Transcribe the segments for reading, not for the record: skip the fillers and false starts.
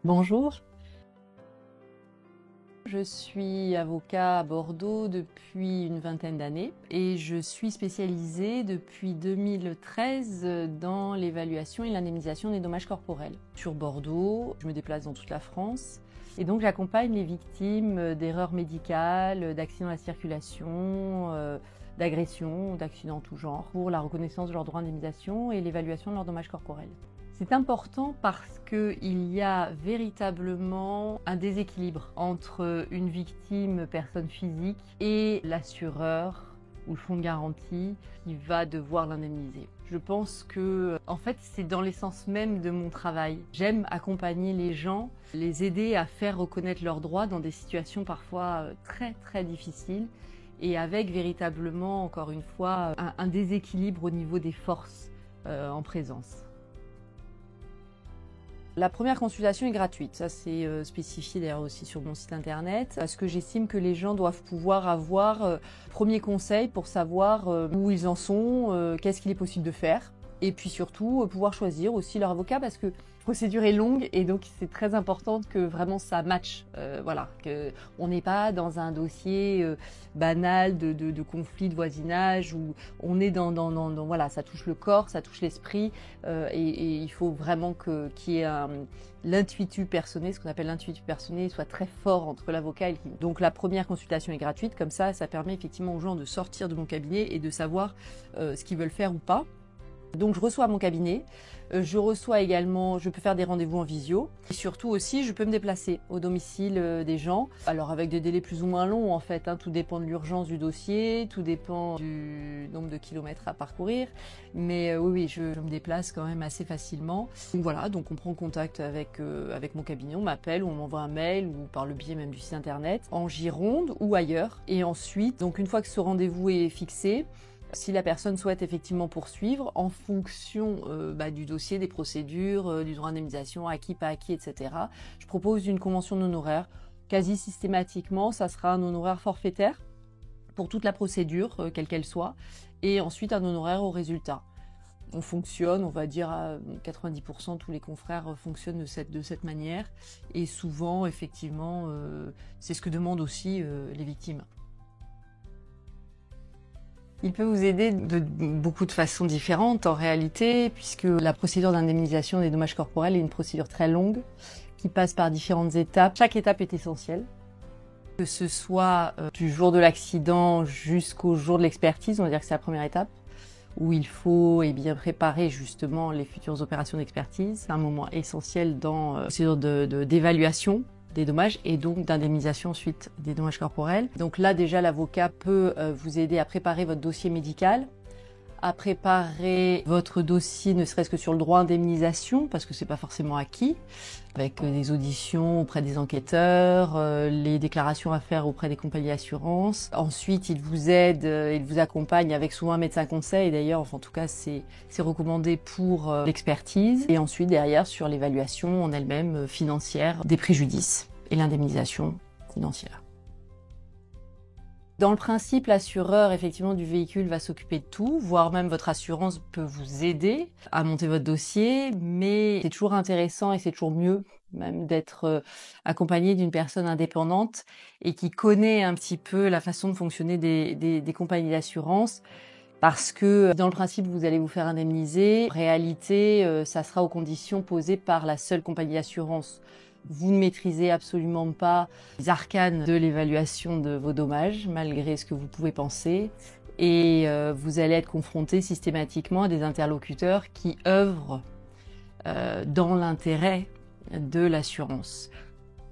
Bonjour, je suis avocat à Bordeaux depuis une vingtaine d'années et je suis spécialisée depuis 2013 dans l'évaluation et l'indemnisation des dommages corporels. Sur Bordeaux, je me déplace dans toute la France et donc j'accompagne les victimes d'erreurs médicales, d'accidents de la circulation, d'agressions, d'accidents en tout genre pour la reconnaissance de leurs droits d'indemnisation et l'évaluation de leurs dommages corporels. C'est important parce qu'il y a véritablement un déséquilibre entre une victime, personne physique, et l'assureur ou le fonds de garantie qui va devoir l'indemniser. Je pense que, en fait, c'est dans l'essence même de mon travail. J'aime accompagner les gens, les aider à faire reconnaître leurs droits dans des situations parfois très difficiles et avec véritablement, encore une fois, un déséquilibre au niveau des forces en présence. La première consultation est gratuite, ça c'est spécifié d'ailleurs aussi sur mon site internet, parce que j'estime que les gens doivent pouvoir avoir premier conseil pour savoir où ils en sont, qu'est-ce qu'il est possible de faire, et puis surtout pouvoir choisir aussi leur avocat, parce que la procédure est longue et donc c'est très important que vraiment ça matche, voilà, qu'on n'est pas dans un dossier banal de conflit de voisinage où on est dans voilà, ça touche le corps, ça touche l'esprit et il faut vraiment qu'il y ait l'intuitu personné, ce qu'on appelle l'intuitu personné, soit très fort entre l'avocat et le client. Donc la première consultation est gratuite, comme ça permet effectivement aux gens de sortir de mon cabinet et de savoir ce qu'ils veulent faire ou pas. Donc je reçois à mon cabinet, je reçois également, je peux faire des rendez-vous en visio et surtout aussi je peux me déplacer au domicile des gens. Alors avec des délais plus ou moins longs en fait, tout dépend de l'urgence du dossier, tout dépend du nombre de kilomètres à parcourir, mais oui, je me déplace quand même assez facilement. Donc voilà, donc on prend contact avec mon cabinet, on m'appelle ou on m'envoie un mail ou par le biais même du site internet, en Gironde ou ailleurs. Et ensuite, donc une fois que ce rendez-vous est fixé, si la personne souhaite effectivement poursuivre en fonction du dossier, des procédures, du droit d'indemnisation, acquis, pas acquis, etc., je propose une convention d'honoraires. Quasi systématiquement, ça sera un honoraire forfaitaire pour toute la procédure, quelle qu'elle soit, et ensuite un honoraire au résultat. On fonctionne, on va dire à 90%, tous les confrères fonctionnent de cette manière, et souvent, effectivement, c'est ce que demandent aussi les victimes. Il peut vous aider de beaucoup de façons différentes en réalité, puisque la procédure d'indemnisation des dommages corporels est une procédure très longue qui passe par différentes étapes. Chaque étape est essentielle, que ce soit du jour de l'accident jusqu'au jour de l'expertise, on va dire que c'est la première étape, où il faut bien préparer justement les futures opérations d'expertise. C'est un moment essentiel dans la procédure d'évaluation des dommages et donc d'indemnisation ensuite des dommages corporels. Donc là déjà l'avocat peut vous aider à préparer votre dossier médical, à préparer votre dossier ne serait-ce que sur le droit d'indemnisation parce que c'est pas forcément acquis, avec des auditions auprès des enquêteurs, les déclarations à faire auprès des compagnies d'assurance. Ensuite, il vous aide, il vous accompagne avec souvent un médecin conseil. D'ailleurs, enfin, en tout cas, c'est recommandé pour l'expertise. Et ensuite, derrière, sur l'évaluation en elle-même financière des préjudices et l'indemnisation financière. Dans le principe, l'assureur effectivement du véhicule va s'occuper de tout, voire même votre assurance peut vous aider à monter votre dossier, mais c'est toujours intéressant et c'est toujours mieux même d'être accompagné d'une personne indépendante et qui connaît un petit peu la façon de fonctionner des compagnies d'assurance. Parce que dans le principe, vous allez vous faire indemniser. En réalité, ça sera aux conditions posées par la seule compagnie d'assurance. Vous ne maîtrisez absolument pas les arcanes de l'évaluation de vos dommages, malgré ce que vous pouvez penser. Et vous allez être confronté systématiquement à des interlocuteurs qui œuvrent dans l'intérêt de l'assurance.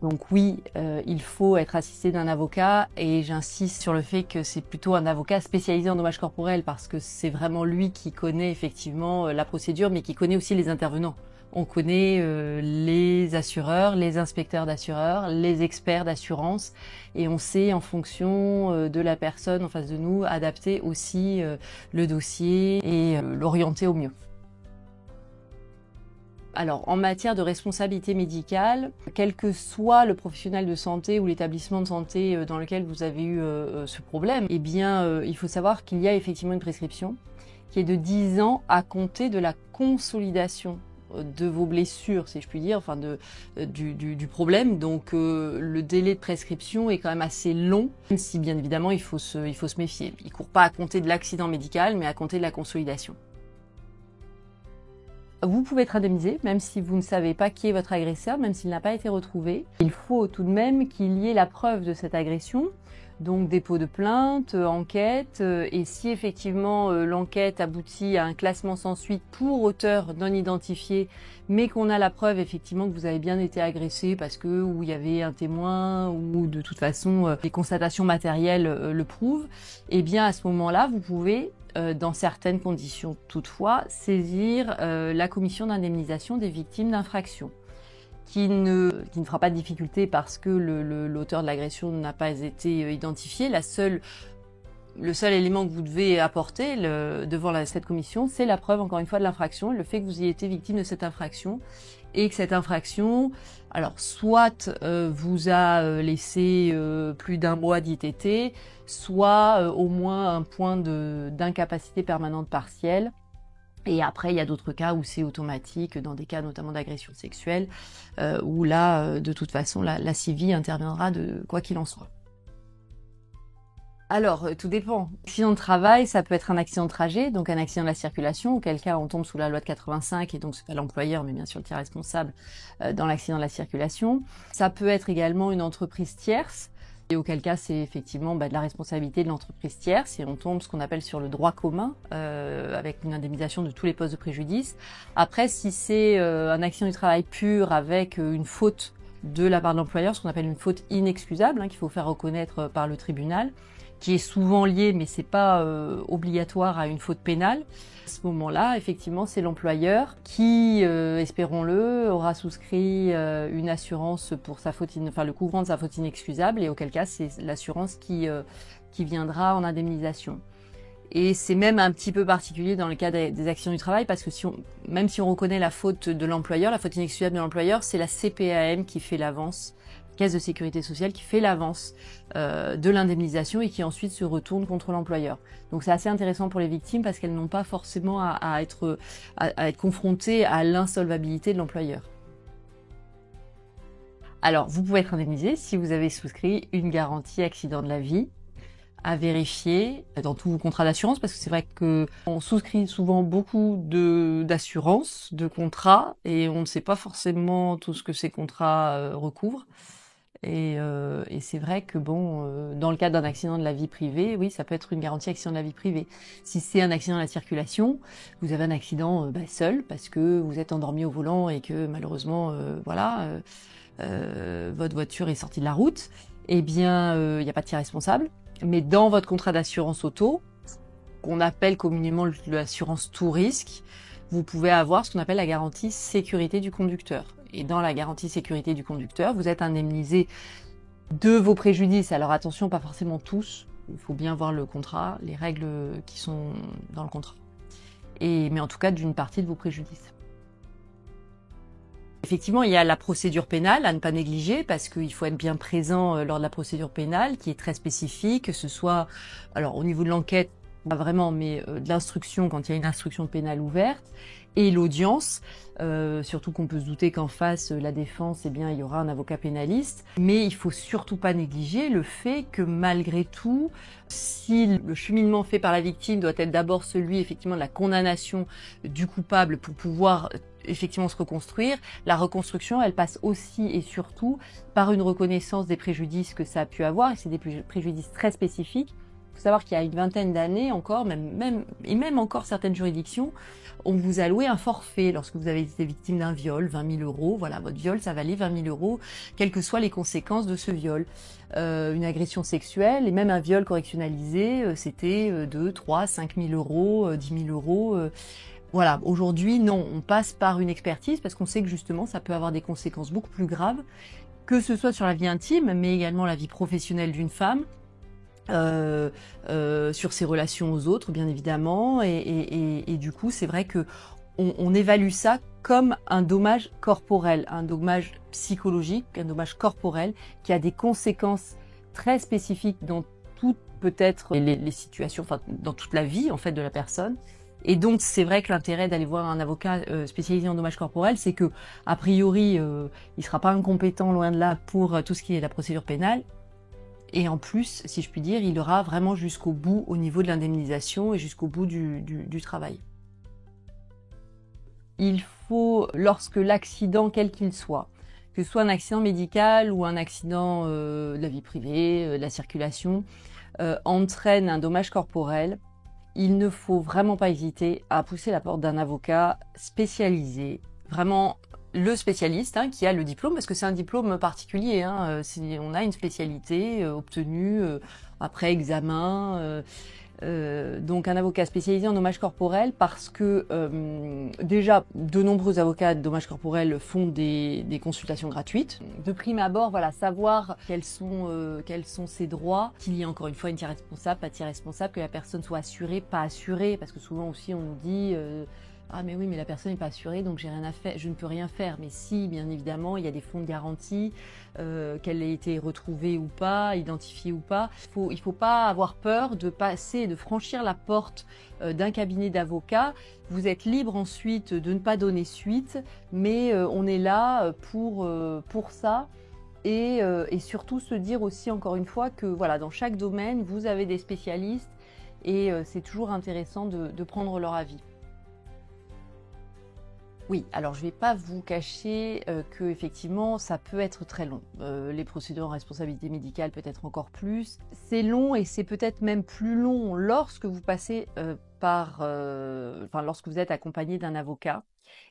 Donc oui, il faut être assisté d'un avocat et j'insiste sur le fait que c'est plutôt un avocat spécialisé en dommages corporels parce que c'est vraiment lui qui connaît effectivement la procédure mais qui connaît aussi les intervenants. On connaît les assureurs, les inspecteurs d'assureurs, les experts d'assurance et on sait en fonction de la personne en face de nous adapter aussi le dossier et l'orienter au mieux. Alors, en matière de responsabilité médicale, quel que soit le professionnel de santé ou l'établissement de santé dans lequel vous avez eu ce problème, eh bien, il faut savoir qu'il y a effectivement une prescription qui est de 10 ans à compter de la consolidation de vos blessures, si je puis dire, enfin du problème. Donc le délai de prescription est quand même assez long, même si bien évidemment il faut se méfier. Il ne court pas à compter de l'accident médical, mais à compter de la consolidation. Vous pouvez être indemnisé, même si vous ne savez pas qui est votre agresseur, même s'il n'a pas été retrouvé. Il faut tout de même qu'il y ait la preuve de cette agression, donc dépôt de plainte, enquête, et si effectivement l'enquête aboutit à un classement sans suite pour auteur non identifié, mais qu'on a la preuve effectivement que vous avez bien été agressé parce que ou il y avait un témoin ou de toute façon les constatations matérielles le prouvent, eh bien à ce moment-là vous pouvez dans certaines conditions toutefois, saisir la commission d'indemnisation des victimes d'infractions, qui ne fera pas de difficulté parce que l'auteur de l'agression n'a pas été identifié. Le seul élément que vous devez apporter devant cette commission, c'est la preuve, encore une fois, de l'infraction, le fait que vous ayez été victime de cette infraction, et que cette infraction, alors soit vous a laissé plus d'1 mois d'ITT, soit au moins un point d'incapacité permanente partielle. Et après, il y a d'autres cas où c'est automatique, dans des cas notamment d'agression sexuelle, où là, de toute façon, la CIVI interviendra de quoi qu'il en soit. Alors, tout dépend. Accident de travail, ça peut être un accident de trajet, donc un accident de la circulation, auquel cas on tombe sous la loi de 85, et donc c'est pas l'employeur, mais bien sûr le tiers responsable dans l'accident de la circulation. Ça peut être également une entreprise tierce, et auquel cas c'est effectivement de la responsabilité de l'entreprise tierce, et on tombe ce qu'on appelle sur le droit commun, avec une indemnisation de tous les postes de préjudice. Après, si c'est un accident du travail pur avec une faute de la part de l'employeur, ce qu'on appelle une faute inexcusable, qu'il faut faire reconnaître par le tribunal, qui est souvent lié, mais c'est pas obligatoire à une faute pénale. À ce moment-là, effectivement, c'est l'employeur qui, espérons-le, aura souscrit une assurance pour sa faute, le couvrant de sa faute inexcusable, et auquel cas, c'est l'assurance qui viendra en indemnisation. Et c'est même un petit peu particulier dans le cas des accidents du travail, parce que même si on reconnaît la faute de l'employeur, la faute inexcusable de l'employeur, c'est la CPAM qui fait l'avance, Caisse de sécurité sociale, qui fait l'avance de l'indemnisation et qui ensuite se retourne contre l'employeur. Donc c'est assez intéressant pour les victimes parce qu'elles n'ont pas forcément à être confrontées à l'insolvabilité de l'employeur. Alors, vous pouvez être indemnisé si vous avez souscrit une garantie accident de la vie à vérifier dans tous vos contrats d'assurance, parce que c'est vrai qu'on souscrit souvent beaucoup d'assurances, de contrats, et on ne sait pas forcément tout ce que ces contrats recouvrent. Et c'est vrai que dans le cadre d'un accident de la vie privée, oui, ça peut être une garantie accident de la vie privée. Si c'est un accident de la circulation, vous avez un accident seul parce que vous êtes endormi au volant et que malheureusement, votre voiture est sortie de la route, eh bien, il n'y a pas de tiers responsable. Mais dans votre contrat d'assurance auto, qu'on appelle communément l'assurance tout risque, vous pouvez avoir ce qu'on appelle la garantie sécurité du conducteur. Et dans la garantie sécurité du conducteur, vous êtes indemnisé de vos préjudices. Alors attention, pas forcément tous. Il faut bien voir le contrat, les règles qui sont dans le contrat. Mais en tout cas, d'une partie de vos préjudices. Effectivement, il y a la procédure pénale à ne pas négliger parce qu'il faut être bien présent lors de la procédure pénale qui est très spécifique, que ce soit alors au niveau de l'enquête, pas vraiment, mais de l'instruction quand il y a une instruction pénale ouverte, et l'audience, surtout qu'on peut se douter qu'en face, la défense, eh bien, il y aura un avocat pénaliste. Mais il faut surtout pas négliger le fait que malgré tout, si le cheminement fait par la victime doit être d'abord celui, effectivement, de la condamnation du coupable pour pouvoir effectivement se reconstruire, la reconstruction, elle passe aussi et surtout par une reconnaissance des préjudices que ça a pu avoir, et c'est des préjudices très spécifiques. Il faut savoir qu'il y a une vingtaine d'années encore, même encore certaines juridictions, on vous a alloué un forfait lorsque vous avez été victime d'un viol, 20 000 €. Voilà, votre viol, ça valait 20 000 €, quelles que soient les conséquences de ce viol. Une agression sexuelle et même un viol correctionnalisé, c'était 2, 3, 5 000 €, 10 000 €. Voilà, aujourd'hui, non, on passe par une expertise parce qu'on sait que justement, ça peut avoir des conséquences beaucoup plus graves, que ce soit sur la vie intime, mais également la vie professionnelle d'une femme. Sur ses relations aux autres, bien évidemment, et du coup, c'est vrai que on évalue ça comme un dommage corporel, un dommage psychologique, un dommage corporel qui a des conséquences très spécifiques dans toutes peut-être les situations, enfin dans toute la vie en fait de la personne. Et donc c'est vrai que l'intérêt d'aller voir un avocat spécialisé en dommages corporels, c'est que a priori il sera pas incompétent, loin de là, pour tout ce qui est la procédure pénale. Et en plus, si je puis dire, il ira vraiment jusqu'au bout au niveau de l'indemnisation et jusqu'au bout du travail. Il faut, lorsque l'accident, quel qu'il soit, que ce soit un accident médical ou un accident de la vie privée, de la circulation, entraîne un dommage corporel, il ne faut vraiment pas hésiter à pousser la porte d'un avocat spécialisé, vraiment le spécialiste qui a le diplôme, parce que c'est un diplôme particulier, on a une spécialité obtenue après examen, donc un avocat spécialisé en dommages corporels, parce que déjà de nombreux avocats de dommages corporels font des consultations gratuites. De prime abord, voilà, savoir quels sont ses droits, qu'il y ait encore une fois une tiers responsable, pas tiers responsable, que la personne soit assurée, pas assurée, parce que souvent aussi on nous dit ah mais oui, mais la personne n'est pas assurée, donc j'ai rien à faire, je ne peux rien faire. Mais si, bien évidemment, il y a des fonds de garantie, qu'elle ait été retrouvée ou pas, identifiée ou pas. Il faut pas avoir peur de passer, de franchir la porte d'un cabinet d'avocats. Vous êtes libre ensuite de ne pas donner suite, mais on est là pour ça. Et surtout se dire aussi, encore une fois, que voilà, dans chaque domaine, vous avez des spécialistes et c'est toujours intéressant de prendre leur avis. Oui, alors je ne vais pas vous cacher que effectivement ça peut être très long. Les procédures en responsabilité médicale peut-être encore plus. C'est long et c'est peut-être même plus long lorsque vous passez lorsque vous êtes accompagné d'un avocat.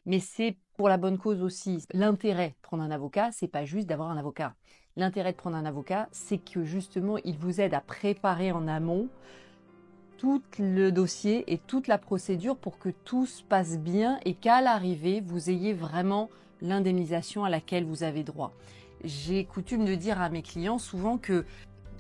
Mais c'est pour la bonne cause aussi. L'intérêt de prendre un avocat, c'est pas juste d'avoir un avocat. L'intérêt de prendre un avocat, c'est que justement il vous aide à préparer en amont tout le dossier et toute la procédure pour que tout se passe bien et qu'à l'arrivée, vous ayez vraiment l'indemnisation à laquelle vous avez droit. J'ai coutume de dire à mes clients souvent que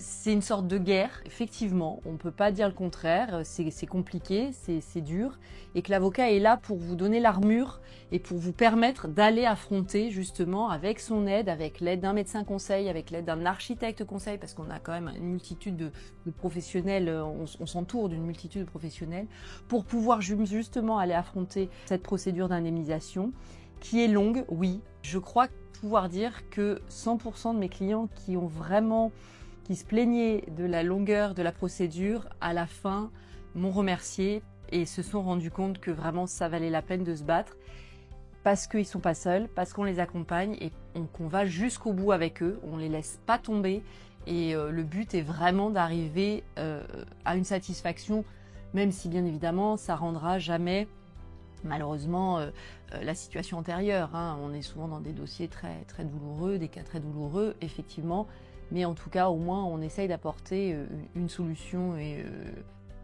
c'est une sorte de guerre, effectivement, on ne peut pas dire le contraire, c'est compliqué, c'est dur, et que l'avocat est là pour vous donner l'armure et pour vous permettre d'aller affronter justement avec son aide, avec l'aide d'un médecin conseil, avec l'aide d'un architecte conseil, parce qu'on a quand même une multitude de professionnels, on s'entoure d'une multitude de professionnels, pour pouvoir justement aller affronter cette procédure d'indemnisation, qui est longue, oui. Je crois pouvoir dire que 100% de mes clients qui se plaignaient de la longueur de la procédure, à la fin, m'ont remercié et se sont rendus compte que vraiment ça valait la peine de se battre parce qu'ils ne sont pas seuls, parce qu'on les accompagne et qu'on va jusqu'au bout avec eux, on ne les laisse pas tomber et le but est vraiment d'arriver à une satisfaction, même si bien évidemment ça rendra jamais malheureusement la situation antérieure. On est souvent dans des dossiers très, très douloureux, des cas très douloureux, effectivement. Mais en tout cas, au moins, on essaye d'apporter une solution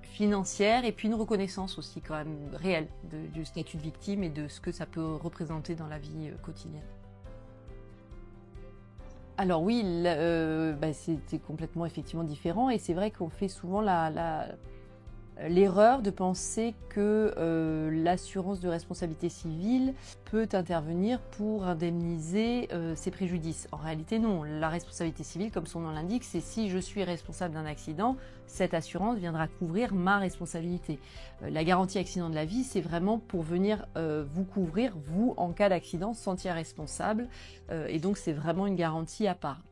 financière et puis une reconnaissance aussi quand même réelle du statut de victime et de ce que ça peut représenter dans la vie quotidienne. Alors oui, c'était complètement effectivement différent et c'est vrai qu'on fait souvent l'erreur de penser que l'assurance de responsabilité civile peut intervenir pour indemniser ces préjudices. En réalité, non. La responsabilité civile, comme son nom l'indique, c'est si je suis responsable d'un accident, cette assurance viendra couvrir ma responsabilité. La garantie accident de la vie, c'est vraiment pour venir vous couvrir, vous, en cas d'accident, sentir responsable. Et donc, c'est vraiment une garantie à part.